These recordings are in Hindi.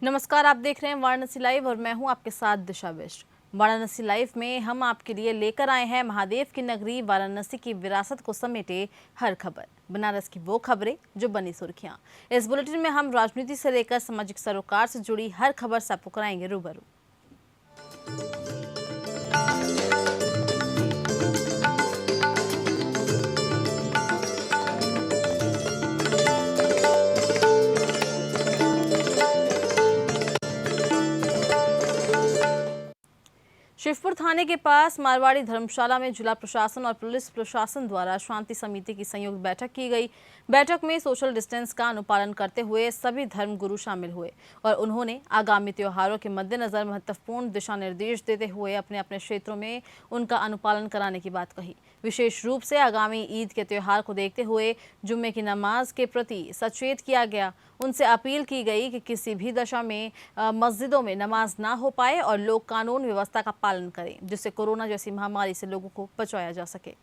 नमस्कार, आप देख रहे हैं वाराणसी लाइव और मैं हूं आपके साथ दिशा बिष्ट। वाराणसी लाइव में हम आपके लिए लेकर आए हैं महादेव की नगरी वाराणसी की विरासत को समेटे हर खबर, बनारस की वो खबरें जो बनी सुर्खियां। इस बुलेटिन में हम राजनीति से लेकर सामाजिक सरोकार से जुड़ी हर खबर से आपको कराएंगे रूबरू। शिवपुर थाने के पास मारवाड़ी धर्मशाला में जिला प्रशासन और पुलिस प्रशासन द्वारा शांति समिति की संयुक्त बैठक की गई। बैठक में सोशल डिस्टेंस का अनुपालन करते हुए सभी धर्म गुरु शामिल हुए और उन्होंने आगामी त्योहारों के मद्देनजर महत्वपूर्ण दिशा निर्देश देते हुए अपने अपने क्षेत्रों में उनका अनुपालन कराने की बात कही। विशेष रूप से आगामी ईद के त्योहार को देखते हुए जुम्मे की नमाज के प्रति सचेत किया गया। उनसे अपील की गई कि किसी भी दशा में मस्जिदों में नमाज ना हो पाए और लोग कानून व्यवस्था का पालन करें, जिससे कोरोना जैसी महामारी से लोगों को बचाया जा सके।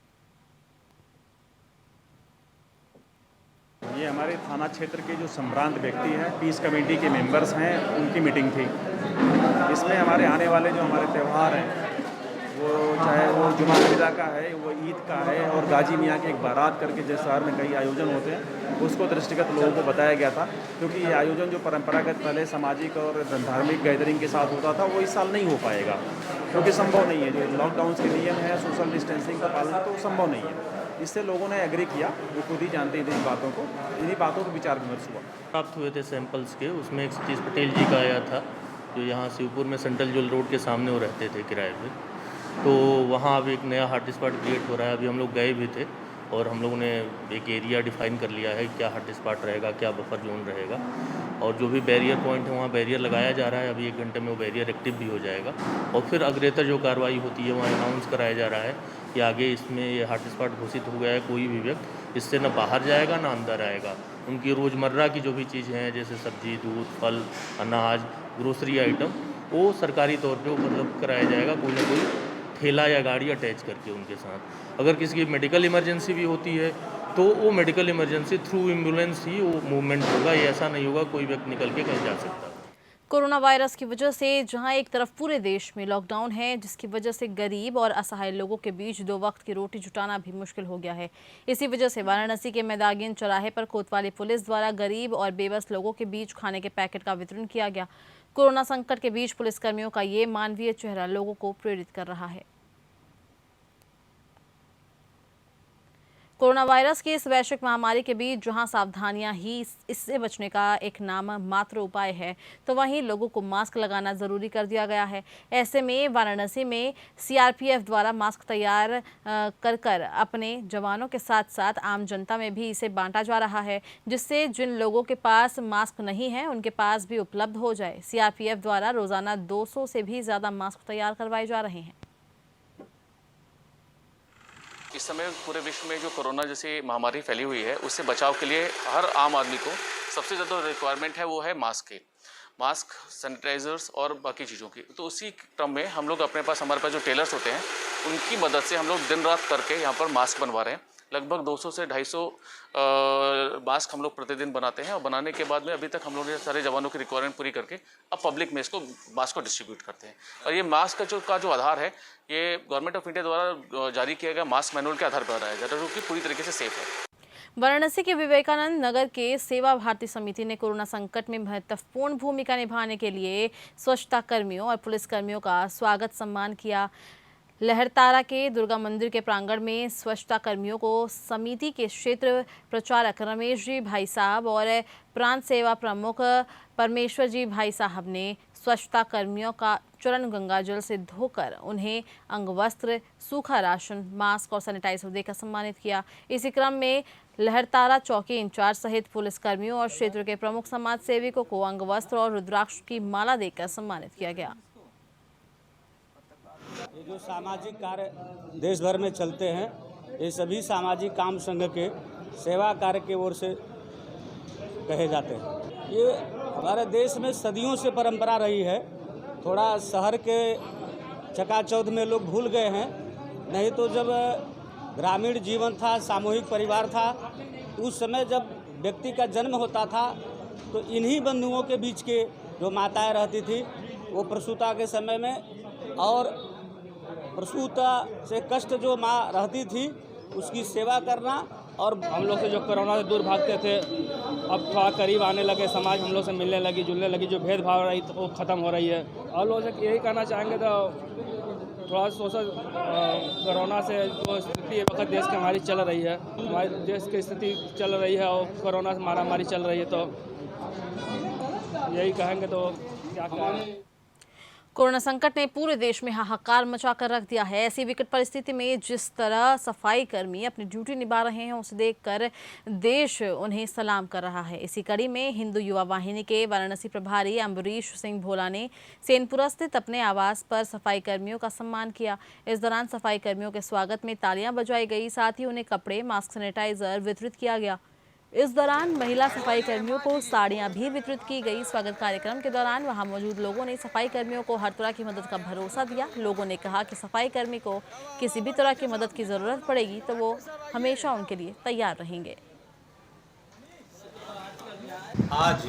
ये हमारे थाना क्षेत्र के जो संभ्रांत व्यक्ति हैं, पीस कमेटी के मेंबर्स हैं, उनकी मीटिंग थी। इसमें हमारे आने वाले जो हमारे त्यौहार हैं, वो चाहे वो जुमा खरीदा का है, वो ईद का है और गाजी मियाँ के एक बारात करके जिस शहर में कई आयोजन होते हैं, उसको दृष्टिगत लोगों को बताया गया था। क्योंकि ये आयोजन जो परंपरागत पहले सामाजिक और धार्मिक गैदरिंग के साथ होता था, वो इस साल नहीं हो पाएगा, क्योंकि संभव नहीं है। जो लॉकडाउन के नियम है, सोशल डिस्टेंसिंग का पालन, तो संभव नहीं है। इससे लोगों ने एग्री किया, वो खुद ही जानते थे इन बातों को। इन्हीं बातों को विचार विमर्श हुआ। प्राप्त हुए थे सैंपल्स के, उसमें एक सतीश पटेल जी का आया था, जो यहाँ शिवपुर में सेंट्रल जेल रोड के सामने वो रहते थे किराए पे। तो वहाँ अब एक नया हॉट स्पॉट क्रिएट हो रहा है। अभी हम लोग गए भी थे और हम लोगों ने एक एरिया डिफाइन कर लिया है, क्या हॉट स्पॉट रहेगा, क्या बफर जोन रहेगा, और जो भी बैरियर पॉइंट है वहाँ बैरियर लगाया जा रहा है। अभी 1 घंटे में वो बैरियर एक्टिव भी हो जाएगा और फिर अग्रेतर जो कार्रवाई होती है वहाँ अनाउंस कराया जा रहा है कि आगे इसमें ये हॉट स्पॉट घोषित हो गया है। कोई भी व्यक्ति इससे न बाहर जाएगा ना अंदर आएगा। उनकी रोज़मर्रा की जो भी चीज़ें हैं, जैसे सब्जी, दूध, फल, अनाज, ग्रोसरी आइटम, वो सरकारी तौर पे उपलब्ध कराया जाएगा, कोई ना कोई ठेला या गाड़ी अटैच करके उनके साथ। अगर किसी की मेडिकल इमरजेंसी भी होती है तो वो मेडिकल इमरजेंसी थ्रू एम्बुलेंस ही वो मूवमेंट होगा। ये ऐसा नहीं होगा कोई व्यक्ति निकल के कहीं जा सकता। कोरोना वायरस की वजह से जहां एक तरफ पूरे देश में लॉकडाउन है, जिसकी वजह से गरीब और असहाय लोगों के बीच 2 वक्त की रोटी जुटाना भी मुश्किल हो गया है। इसी वजह से वाराणसी के मैदागिन चौराहे पर कोतवाली पुलिस द्वारा गरीब और बेबस लोगों के बीच खाने के पैकेट का वितरण किया गया। कोरोना संकट के बीच पुलिसकर्मियों का ये मानवीय चेहरा लोगों को प्रेरित कर रहा है। कोरोना वायरस की इस वैश्विक महामारी के बीच जहां सावधानियां ही इससे बचने का एक नाम मात्र उपाय है, तो वहीं लोगों को मास्क लगाना जरूरी कर दिया गया है। ऐसे में वाराणसी में सीआरपीएफ द्वारा मास्क तैयार कर अपने जवानों के साथ साथ आम जनता में भी इसे बांटा जा रहा है, जिससे जिन लोगों के पास मास्क नहीं है उनके पास भी उपलब्ध हो जाए। सीआरपीएफ द्वारा रोजाना 200 से भी ज्यादा मास्क तैयार करवाए जा रहे हैं। इस समय पूरे विश्व में जो कोरोना जैसी महामारी फैली हुई है, उससे बचाव के लिए हर आम आदमी को सबसे ज़्यादा रिक्वायरमेंट है वो है मास्क की। मास्क, सैनिटाइजर्स और बाकी चीज़ों की। तो उसी क्रम में हम लोग अपने पास, हमारे पास जो टेलर्स होते हैं, उनकी मदद से हम लोग दिन रात करके यहाँ पर मास्क बनवा रहे हैं। लगभग 200 से 250 मास्क हम लोग प्रतिदिन बनाते हैं और बनाने के बाद में अभी तक हम लोग ने सारे जवानों की रिक्वायरमेंट पूरी करके अब पब्लिक में इसको मास्क को डिस्ट्रीब्यूट करते हैं। और ये मास्क का जो आधार है, ये गवर्नमेंट ऑफ इंडिया द्वारा जारी किया गया मास्क मैनुअल के आधार पर बनाया जाता है, जो कि पूरी तरीके से सेफ है। वाराणसी के विवेकानंद नगर के सेवा भारती समिति ने कोरोना संकट में महत्वपूर्ण भूमिका निभाने के लिए स्वच्छता कर्मियों और पुलिसकर्मियों का स्वागत सम्मान किया। लहरतारा के दुर्गा मंदिर के प्रांगण में स्वच्छता कर्मियों को समिति के क्षेत्र प्रचारक रमेश जी भाई साहब और प्रांत सेवा प्रमुख परमेश्वर जी भाई साहब ने स्वच्छता कर्मियों का चरण गंगा जल से धोकर उन्हें अंगवस्त्र, सूखा राशन, मास्क और सैनिटाइजर देकर सम्मानित किया। इसी क्रम में लहरतारा चौकी इंचार्ज सहित पुलिसकर्मियों और क्षेत्र के प्रमुख समाज सेवकों को अंगवस्त्र और रुद्राक्ष की माला देकर सम्मानित किया गया। ये जो सामाजिक कार्य देश भर में चलते हैं, ये सभी सामाजिक काम संघ के सेवा कार्य की ओर से कहे जाते हैं। ये हमारे देश में सदियों से परंपरा रही है। थोड़ा शहर के चकाचौंध में लोग भूल गए हैं, नहीं तो जब ग्रामीण जीवन था, सामूहिक परिवार था, उस समय जब व्यक्ति का जन्म होता था तो इन्हीं बंधुओं के बीच के जो माताएं रहती थी वो प्रसूता के समय में और प्रसूता से कष्ट जो माँ रहती थी उसकी सेवा करना। और हम लोग से जो कोरोना से दूर भागते थे अब थोड़ा करीब आने लगे, समाज हम लोग से मिलने लगी, जुलने लगी, जो भेदभाव रही तो वो ख़त्म हो रही है। और लोग से यही कहना चाहेंगे तो थोड़ा सोशल कोरोना से जो स्थिति वक्त देश की हमारी चल रही है, हमारे देश की स्थिति चल रही है और कोरोना से मारामारी चल रही है, तो यही कहेंगे तो क्या कहें। कोरोना संकट ने पूरे देश में हाहाकार मचा कर रख दिया है। ऐसी विकट परिस्थिति में जिस तरह सफाई कर्मी अपनी ड्यूटी निभा रहे हैं उसे देखकर देश उन्हें सलाम कर रहा है। इसी कड़ी में हिंदू युवा वाहिनी के वाराणसी प्रभारी अम्बरीश सिंह भोला ने सेनपुरा स्थित अपने आवास पर सफाई कर्मियों का सम्मान किया। इस दौरान सफाई कर्मियों के स्वागत में तालियां बजाई गई, साथ ही उन्हें कपड़े, मास्क, सैनिटाइजर वितरित किया गया। इस दौरान महिला सफाई कर्मियों को साड़ियां भी वितरित की गई। स्वागत कार्यक्रम के दौरान वहां मौजूद लोगों ने सफाई कर्मियों को हर तरह की मदद का भरोसा दिया। लोगों ने कहा कि सफाई कर्मी को किसी भी तरह की मदद की जरूरत पड़ेगी तो वो हमेशा उनके लिए तैयार रहेंगे। आज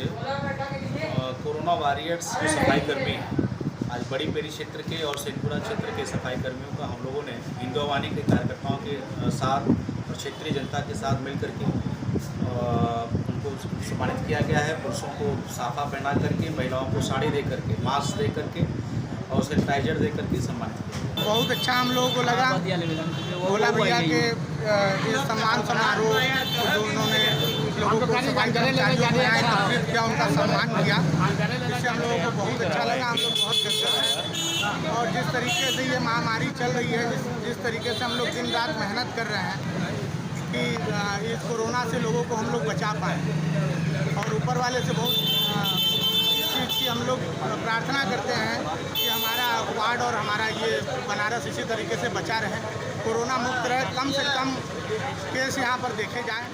कोरोना वॉरियर्स जो सफाई कर्मी हैं, आज बड़ी पेरी क्षेत्र के और सेनपुरा क्षेत्र के सफाई कर्मियों का हम लोगों ने हिंदू वाहिनी के कार्यकर्ताओं के साथ और क्षेत्रीय जनता के साथ मिलकर के उनको सम्मानित किया गया है। पुरुषों को साफा पहना करके, महिलाओं को साड़ी दे करके, मास्क दे करके और सैनिटाइजर दे करके सम्मानित किया। बहुत अच्छा हम लोगों को लगा भोला भैया के इस सम्मान समारोह जो उन्होंने लोगों को सफाई किया, उनका सम्मान किया, इससे हम लोगों को बहुत अच्छा लगा। हम लोग बहुत गदगद हैं और जिस तरीके से ये महामारी चल रही है, जिस तरीके से हम लोग दिन रात मेहनत कर रहे हैं कि इस कोरोना से लोगों को हम लोग बचा पाएँ और ऊपर वाले से बहुत इस चीज़ की हम लोग प्रार्थना करते हैं कि हमारा वार्ड और हमारा ये बनारस इसी तरीके से बचा रहे, कोरोना मुक्त रहे, कम से कम केस यहाँ पर देखे जाएँ।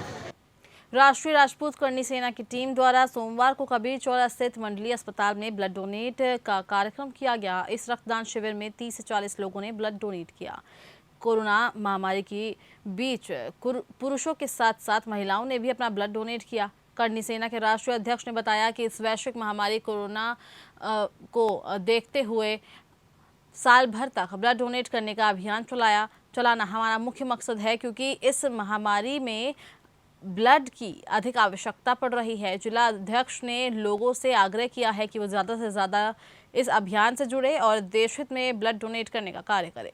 राष्ट्रीय राजपूत करनी सेना की टीम द्वारा सोमवार को कबीर चौरा स्थित मंडलीय अस्पताल में ब्लड डोनेट का कार्यक्रम किया गया। इस रक्तदान शिविर में 30 से 40 लोगों ने ब्लड डोनेट किया। कोरोना महामारी के बीच पुरुषों के साथ साथ महिलाओं ने भी अपना ब्लड डोनेट किया। करनी सेना के राष्ट्रीय अध्यक्ष ने बताया कि इस वैश्विक महामारी कोरोना को देखते हुए साल भर तक ब्लड डोनेट करने का अभियान चलाना हमारा मुख्य मकसद है, क्योंकि इस महामारी में ब्लड की अधिक आवश्यकता पड़ रही है। जिला अध्यक्ष ने लोगों से आग्रह किया है कि वो ज़्यादा से ज़्यादा इस अभियान से जुड़े और देशहित में ब्लड डोनेट करने का कार्य करें।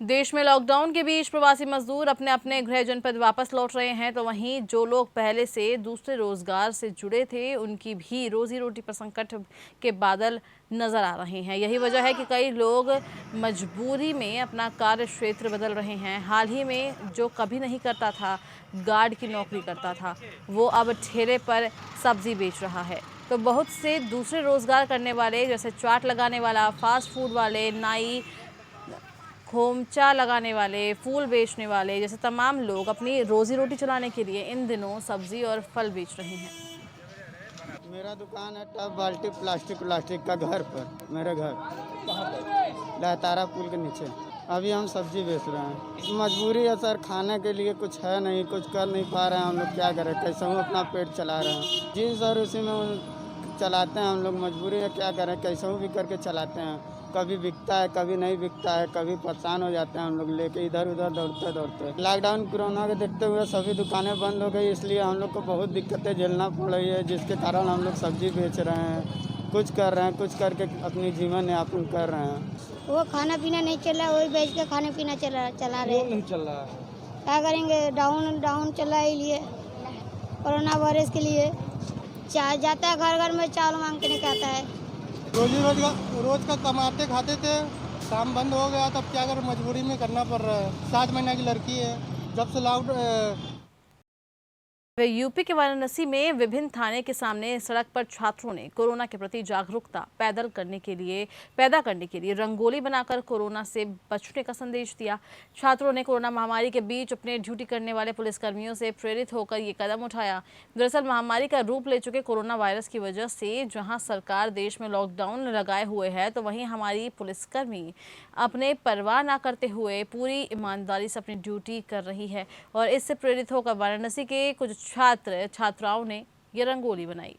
देश में लॉकडाउन के बीच प्रवासी मजदूर अपने अपने गृह जनपद वापस लौट रहे हैं, तो वहीं जो लोग पहले से दूसरे रोजगार से जुड़े थे उनकी भी रोजी रोटी पर संकट के बादल नजर आ रहे हैं। यही वजह है कि कई लोग मजबूरी में अपना कार्य क्षेत्र बदल रहे हैं। हाल ही में जो कभी नहीं करता था, गार्ड की नौकरी करता था, वो अब ठेले पर सब्जी बेच रहा है। तो बहुत से दूसरे रोजगार करने वाले जैसे चाट लगाने वाला, फास्ट फूड वाले, नाई, खोमचा लगाने वाले, फूल बेचने वाले जैसे तमाम लोग अपनी रोजी रोटी चलाने के लिए इन दिनों सब्जी और फल बेच रहे हैं। मेरा दुकान है टब बाल्टी प्लास्टिक का घर पर, मेरे घर लहतारा पुल के नीचे। अभी हम सब्जी बेच रहे हैं। मजबूरी है सर, खाने के लिए कुछ है नहीं, कुछ कर नहीं पा रहे हैं। हम लोग क्या करें, कैसे हम अपना पेट चला रहे हैं। जी सर, उसी में चलाते हैं हम लोग। मजबूरी है, क्या करें, कैसे भी करके चलाते हैं। कभी बिकता है, कभी नहीं बिकता है, कभी परेशान हो जाते हैं हम लोग लेके इधर उधर दौड़ते। लॉकडाउन कोरोना के देखते हुए सभी दुकानें बंद हो गई, इसलिए हम लोग को बहुत दिक्कतें झेलना पड़ रही है, जिसके कारण हम लोग सब्जी बेच रहे हैं, कुछ कर रहे हैं, कुछ करके अपनी जीवन यापन कर रहे हैं। वो खाना पीना नहीं चल रहा, वही बेच के खाना पीना चला रहे। नहीं चल रहा है, क्या करेंगे, डाउन चल रहा है लिए कोरोना वायरस के लिए। जाता है घर घर में चावल मांग के नहीं आता है। रोज का कमाते खाते थे, काम बंद हो गया, तब क्या करें, मजबूरी में करना पड़ रहा है। 7 महीने की लड़की है, जब से लॉकडाउन यूपी के वाराणसी में विभिन्न थाने के सामने सड़क पर छात्रों ने कोरोना के प्रति जागरूकता पैदा करने के लिए रंगोली बनाकर कोरोना से बचने का संदेश दिया। छात्रों ने कोरोना महामारी के बीच अपने ड्यूटी करने वाले पुलिसकर्मियों से प्रेरित होकर ये कदम उठाया। दरअसल महामारी का रूप ले चुके कोरोना वायरस की वजह से जहां सरकार देश में लॉकडाउन लगाए हुए है, तो वहीं हमारी पुलिसकर्मी अपने परवाह न करते हुए पूरी ईमानदारी से अपनी ड्यूटी कर रही है। और इससे प्रेरित होकर वाराणसी के कुछ छात्राओं ने ये रंगोली बनाई।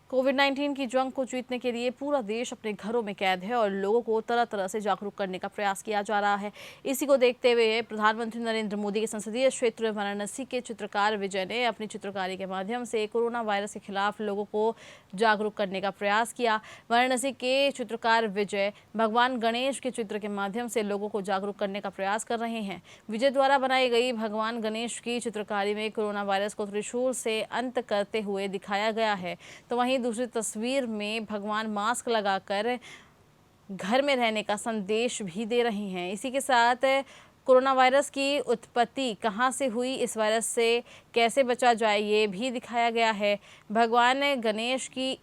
कोविड-19 की जंग को जीतने के लिए पूरा देश अपने घरों में कैद है और लोगों को तरह तरह से जागरूक करने का प्रयास किया जा रहा है। इसी को देखते हुए प्रधानमंत्री नरेंद्र मोदी के संसदीय क्षेत्र वाराणसी के चित्रकार विजय ने अपनी चित्रकारी के माध्यम से कोरोना वायरस के खिलाफ लोगों को जागरूक करने का प्रयास किया। वाराणसी के चित्रकार विजय भगवान गणेश के चित्र के माध्यम से लोगों को जागरूक करने का प्रयास कर रहे हैं। विजय द्वारा बनाई गई भगवान गणेश की चित्रकारी में कोरोना वायरस को त्रिशूल से अंत करते हुए दिखाया गया है, तो वहीं दूसरी तस्वीर में भगवान मास्क लगाकर घर में रहने का संदेश भी दे रहे हैं। इसी के साथ कोरोना वायरस की उत्पत्ति कहां से हुई, इस वायरस से कैसे बचा जाए, ये भी दिखाया गया है। भगवान गणेश की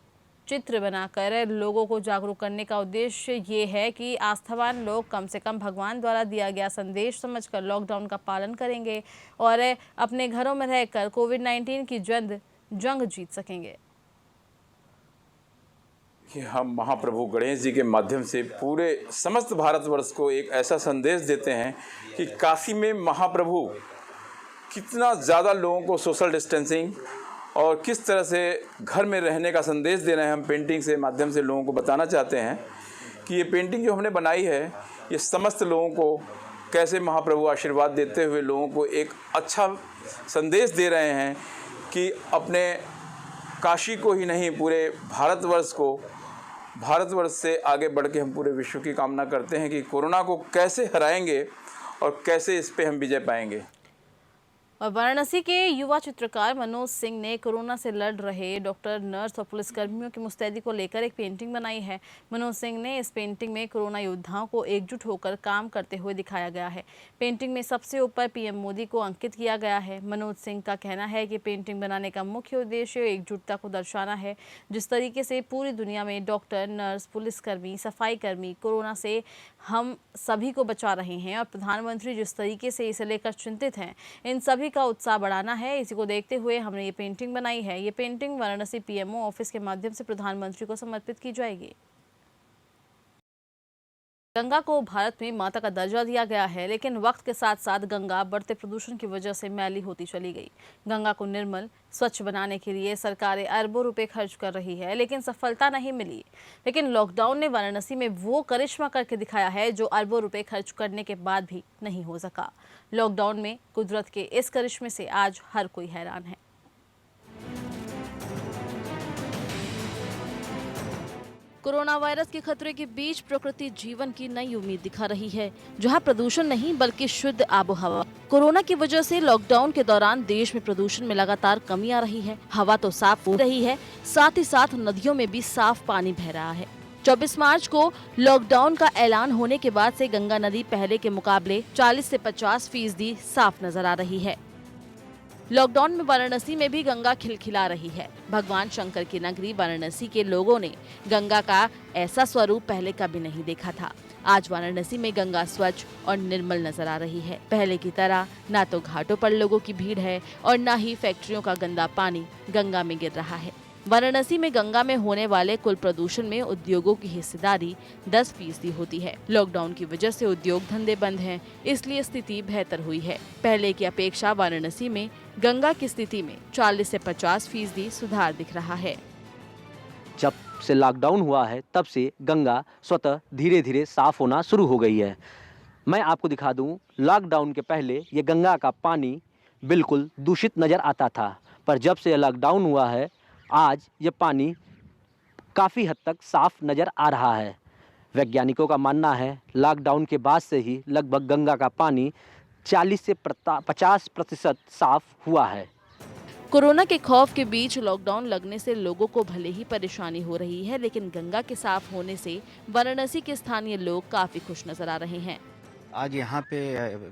चित्र बनाकर लोगों को जागरूक करने का उद्देश्य ये है कि आस्थावान लोग कम से कम भगवान द्वारा दिया गया संदेश समझकर लॉकडाउन का पालन करेंगे और अपने घरों में रहकर कोविड-19 की जंग जीत सकेंगे। कि हम महाप्रभु गणेश जी के माध्यम से पूरे समस्त भारतवर्ष को एक ऐसा संदेश देते हैं कि काशी में महाप्रभु कितना ज़्यादा लोगों को सोशल डिस्टेंसिंग और किस तरह से घर में रहने का संदेश दे रहे हैं। हम पेंटिंग से माध्यम से लोगों को बताना चाहते हैं कि ये पेंटिंग जो हमने बनाई है, ये समस्त लोगों को कैसे महाप्रभु आशीर्वाद देते हुए लोगों को एक अच्छा संदेश दे रहे हैं कि अपने काशी को ही नहीं पूरे भारतवर्ष से आगे बढ़ के हम पूरे विश्व की कामना करते हैं कि कोरोना को कैसे हराएंगे और कैसे इस पे हम विजय पाएंगे। और वाराणसी के युवा चित्रकार मनोज सिंह ने कोरोना से लड़ रहे डॉक्टर, नर्स और पुलिसकर्मियों की मुस्तैदी को लेकर एक पेंटिंग बनाई है। मनोज सिंह ने इस पेंटिंग में कोरोना योद्धाओं को एकजुट होकर काम करते हुए दिखाया गया है। पेंटिंग में सबसे ऊपर पीएम मोदी को अंकित किया गया है। मनोज सिंह का कहना है कि पेंटिंग बनाने का मुख्य उद्देश्य एकजुटता को दर्शाना है। जिस तरीके से पूरी दुनिया में डॉक्टर, नर्स, पुलिसकर्मी, सफाई कर्मी कोरोना से हम सभी को बचा रहे हैं और प्रधानमंत्री जिस तरीके से इसे लेकर चिंतित हैं, इन सभी का उत्साह बढ़ाना है। इसी को देखते हुए हमने ये पेंटिंग बनाई है। ये पेंटिंग वाराणसी पीएमओ ऑफिस के माध्यम से प्रधानमंत्री को समर्पित की जाएगी। गंगा को भारत में माता का दर्जा दिया गया है, लेकिन वक्त के साथ साथ गंगा बढ़ते प्रदूषण की वजह से मैली होती चली गई। गंगा को निर्मल, स्वच्छ बनाने के लिए सरकारें अरबों रुपए खर्च कर रही है, लेकिन सफलता नहीं मिली। लेकिन लॉकडाउन ने वाराणसी में वो करिश्मा करके दिखाया है जो अरबों रुपए खर्च करने के बाद भी नहीं हो सका। लॉकडाउन में कुदरत के इस करिश्मे से आज हर कोई हैरान है। कोरोना वायरस के खतरे के बीच प्रकृति जीवन की नई उम्मीद दिखा रही है, जहां प्रदूषण नहीं बल्कि शुद्ध आबोहवा। कोरोना की वजह से लॉकडाउन के दौरान देश में प्रदूषण में लगातार कमी आ रही है। हवा तो साफ हो रही है, साथ ही साथ नदियों में भी साफ पानी बह रहा है। 24 मार्च को लॉकडाउन का ऐलान होने के बाद से गंगा नदी पहले के मुकाबले 40 से 50% साफ नजर आ रही है। लॉकडाउन में वाराणसी में भी गंगा खिलखिला रही है। भगवान शंकर की नगरी वाराणसी के लोगों ने गंगा का ऐसा स्वरूप पहले कभी नहीं देखा था। आज वाराणसी में गंगा स्वच्छ और निर्मल नजर आ रही है। पहले की तरह ना तो घाटों पर लोगों की भीड़ है और ना ही फैक्ट्रियों का गंदा पानी गंगा में गिर रहा है। वाराणसी में गंगा में होने वाले कुल प्रदूषण में उद्योगों की हिस्सेदारी 10% होती है। लॉकडाउन की वजह से उद्योग धंधे बंद हैं, इसलिए स्थिति बेहतर हुई है। पहले की अपेक्षा वाराणसी में गंगा की स्थिति में 40 से 50% सुधार दिख रहा है। जब से लॉकडाउन हुआ है तब से गंगा स्वतः धीरे धीरे साफ होना शुरू हो गई है। मैं आपको दिखा दूं, लॉकडाउन के पहले ये गंगा का पानी बिल्कुल दूषित नज़र आता था, पर जब से लॉकडाउन हुआ है आज ये पानी काफ़ी हद तक साफ नज़र आ रहा है। वैज्ञानिकों का मानना है लॉकडाउन के बाद से ही लगभग गंगा का पानी 40 से 50% साफ हुआ है। कोरोना के खौफ के बीच लॉकडाउन लगने से लोगों को भले ही परेशानी हो रही है, लेकिन गंगा के साफ होने से वाराणसी के स्थानीय लोग काफ़ी खुश नजर आ रहे हैं। आज यहाँ पे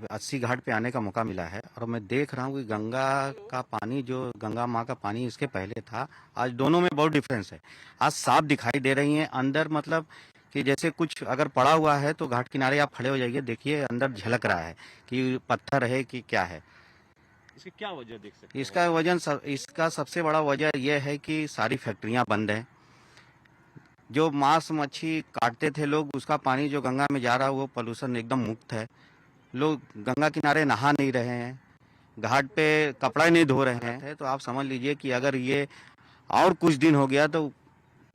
80 घाट पे आने का मौका मिला है और मैं देख रहा हूँ कि गंगा का पानी, जो गंगा माँ का पानी इसके पहले था, आज दोनों में बहुत डिफरेंस है। आज साफ दिखाई दे रही हैं अंदर, मतलब कि जैसे कुछ अगर पड़ा हुआ है तो घाट किनारे आप खड़े हो जाइए, देखिए अंदर झलक रहा है कि पत्थर है कि क्या है। इसकी क्या वजह देख सकते हैं? इसका सबसे बड़ा वजह यह है कि सारी फैक्ट्रियाँ बंद हैं। जो मांस मच्छी काटते थे लोग, उसका पानी जो गंगा में जा रहा है वो पोल्यूशन एकदम मुक्त है। लोग गंगा किनारे नहा नहीं रहे हैं, घाट पे कपड़ा नहीं धो रहे हैं। तो आप समझ लीजिए कि अगर ये और कुछ दिन हो गया तो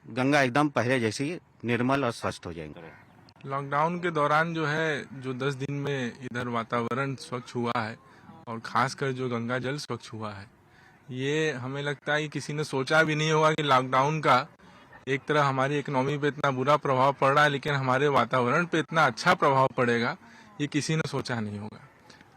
गंगा एकदम पहले जैसी निर्मल और स्वच्छ हो जाएंगे। लॉकडाउन के दौरान जो है, जो 10 दिन में इधर वातावरण स्वच्छ हुआ है और खासकर जो गंगा जल स्वच्छ हुआ है, ये हमें लगता है कि किसी ने सोचा भी नहीं होगा कि लॉकडाउन का एक तरह हमारी इकोनॉमी पे इतना बुरा प्रभाव पड़ रहा है, लेकिन हमारे वातावरण पे इतना अच्छा प्रभाव पड़ेगा ये किसी ने सोचा नहीं होगा।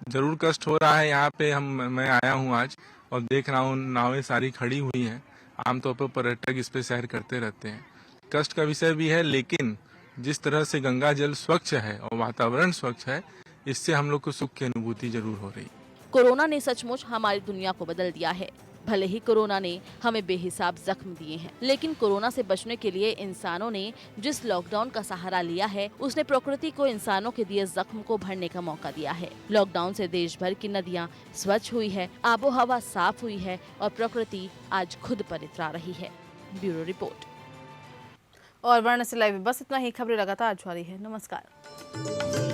ज़रूर कष्ट हो रहा है। यहाँ पे मैं आया हूँ आज और देख रहा हूँ नावें सारी खड़ी हुई हैं। आमतौर पर पर्यटक इस पे सैर करते रहते हैं। कष्ट का विषय भी है, लेकिन जिस तरह से गंगा जल स्वच्छ है और वातावरण स्वच्छ है, इससे हम लोग को सुख की अनुभूति जरूर हो रही। कोरोना ने सचमुच हमारी दुनिया को बदल दिया है। भले ही कोरोना ने हमें बेहिसाब जख्म दिए हैं, लेकिन कोरोना से बचने के लिए इंसानों ने जिस लॉकडाउन का सहारा लिया है, उसने प्रकृति को इंसानों के दिए जख्म को भरने का मौका दिया है। लॉकडाउन से देश भर की नदियां स्वच्छ हुई है, आबो हवा साफ हुई है और प्रकृति आज खुद पर इतरा रही है। Bureau report. और वाराणसी लाइव बस इतना ही। खबरें लगातार जारी है। नमस्कार।